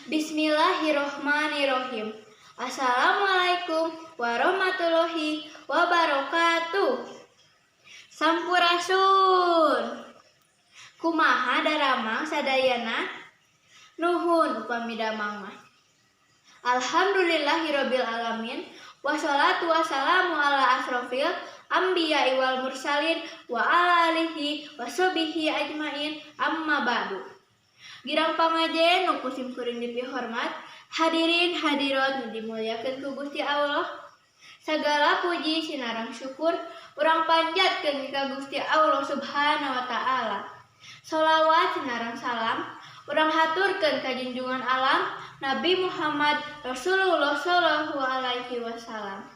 Bismillahirrohmanirrohim. Assalamualaikum warahmatullahi wabarakatuh. Sampurasun. Kumaha daramang sadayana? Nuhun upami damang mah. Alhamdulillahirabbil alamin. Wassalatu wassalamu ala asrofil anbiya'i wal mursalin wa ala alihi washabihi ajmain amma ba'du. Girang pangajen nu kusim kuring dipihormat, hadirin hadirat nu dimuliakeun ku Gusti Allah. Sagala puji sinareng syukur urang panjatkeun ka Gusti Allah Subhanahu wa taala. Shalawat sinareng salam urang haturkeun ka junjungan alam Nabi Muhammad Rasulullah sallallahu alaihi wasallam.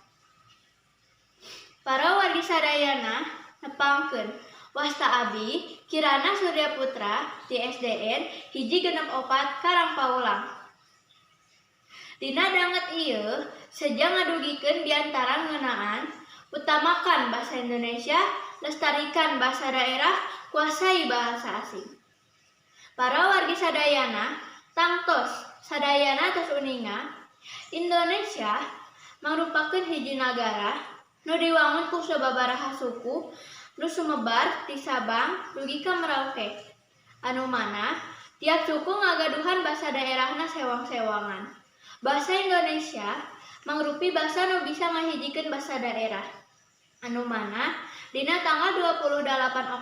Para wargi sadayana nepangkeun wasta abi Kirana Surya Putra di SDN hiji 64 Karangpaulang. Dina danget ieu seja ngadugikeun diantara ngeunaan utamakan bahasa Indonesia, lestarikan bahasa daerah, kuasai bahasa asing. Para wargi sadayana tangtos sadayana tos uninga Indonesia mangrupakeun hiji nagara nu diwangun ku sababaraha suku nu sumebar ti Sabang dugi ka Merauke, anu mana tiap suku ngagaduhan basa daerahna sewang-sewangan. Basa Indonesia mangrupi basa nu bisa ngahijikeun basa daerah, anu mana dina tanggal 28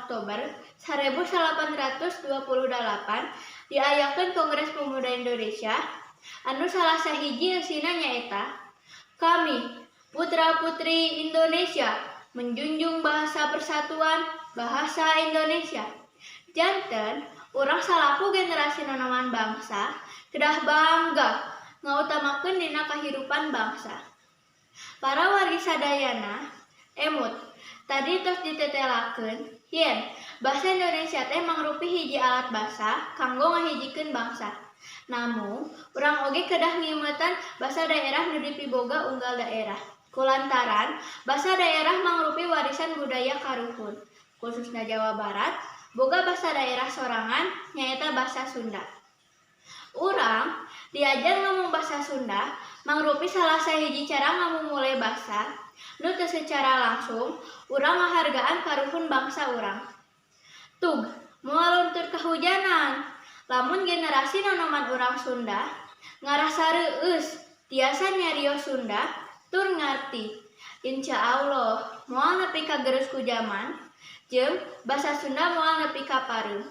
Oktober 1828 diayakeun Kongres Pemuda Indonesia, anu salah sahiji eusina nyaeta kami putra-putri Indonesia menjunjung bahasa persatuan bahasa Indonesia. Janten urang salaku generasi nonoman bangsa kedah bangga ngautamakeun dina kahirupan bangsa. Para wargi sadayana emut tadi tos ditetelakeun yen bahasa Indonesia teh mangrupi hiji alat basa kanggo ngahijikeun bangsa. Namun urang oge kedah ngimeutan basa daerah nu dipiboga unggal daerah. Kulantaran basa daerah mangrupi warisan budaya karuhun, khususna Jawa Barat, boga basa daerah sorangan nyaeta basa Sunda. Urang diajar ngomong basa Sunda mangrupi salah sahiji cara ngamumule basa nu teu secara langsung urang ngahargaan karuhun bangsa urang. Tug, moal luntur kahujanan, lamun generasi nonoman urang Sunda ngarasa reueus tiasa nyarios Sunda tur ngarti, insya Allah moal nepi ka geus ku zaman jeung basa Sunda moal nepi ka pareum.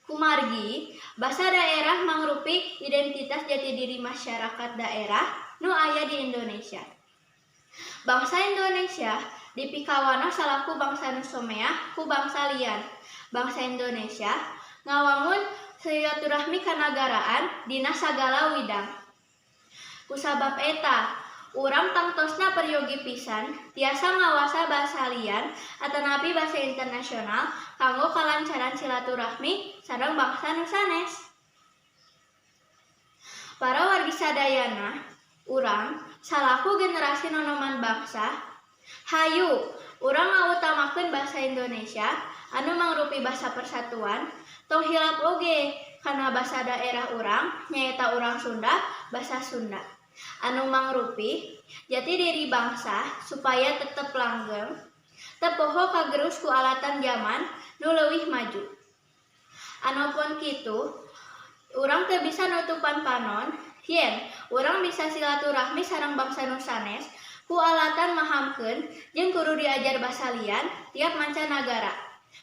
Kumargi basa daerah mangrupi identitas jati diri masyarakat daerah nu aya di Indonesia. Bangsa Indonesia dipikawana salaku bangsa nu someah ku bangsa lian. Bangsa Indonesia ngawangun silaturahmi kanagaraan dina sagala widang. Kusabab eta urang tangtosna peryogi pisan tiasa ngawasa basa lian atanapi basa internasional kanggo kalancaran silaturahmi sareng bangsa nu sanes. Para wargi sadayana, urang salaku generasi nonoman bangsa, hayu urang ngautamakeun basa Indonesia anu mangrupi basa persatuan, tong hilap oge kana basa daerah urang nyaeta urang Sunda, basa Sunda. Anu mangrupi jati diri bangsa supaya tetep langgeng, teu poho kagerus ku alatan zaman nu leuwih maju. Anupun kitu, urang teu bisa nutupan panon yen urang bisa silaturahmi sareng bangsa nu sanes ku alatan mahamkeun jeung kudu diajar basa lian tiap mancanagara.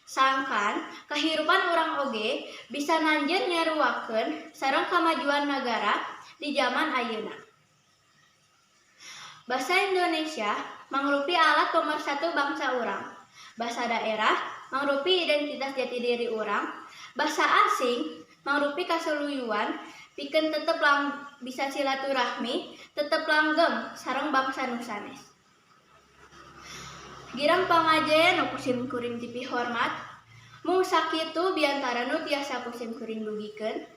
Sangkan kahirupan urang oge bisa nanjeun nyaruakeun sareng kamajuan nagara di zaman ayeuna. Basa Indonesia mangrupi alat pemersatu bangsa urang. Basa daerah mangrupi identitas jati diri urang. Basa asing mangrupi kasuluyuan pikeun tetep bisa silaturahmi, tetep langgeng sareng bangsa nu sanes. Girang pangajen nu kusim kuring dipihormat, mung sakitu biantara nu tiasa kusim kuring dugikeun.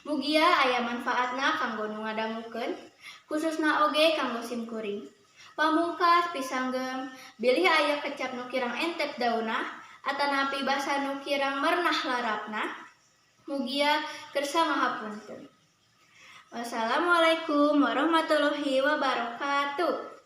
Mugia aya manfaatna kanggo nu ngadamukeun, khususna oge kanggo sim kuring. Pamungkas pisanggem, bilih aya kecap nu kirang entep daunna atanapi basa nu kirang mernah larapna. Mugia kersa mahapunten. Wassalamualaikum warahmatullahi wabarakatuh.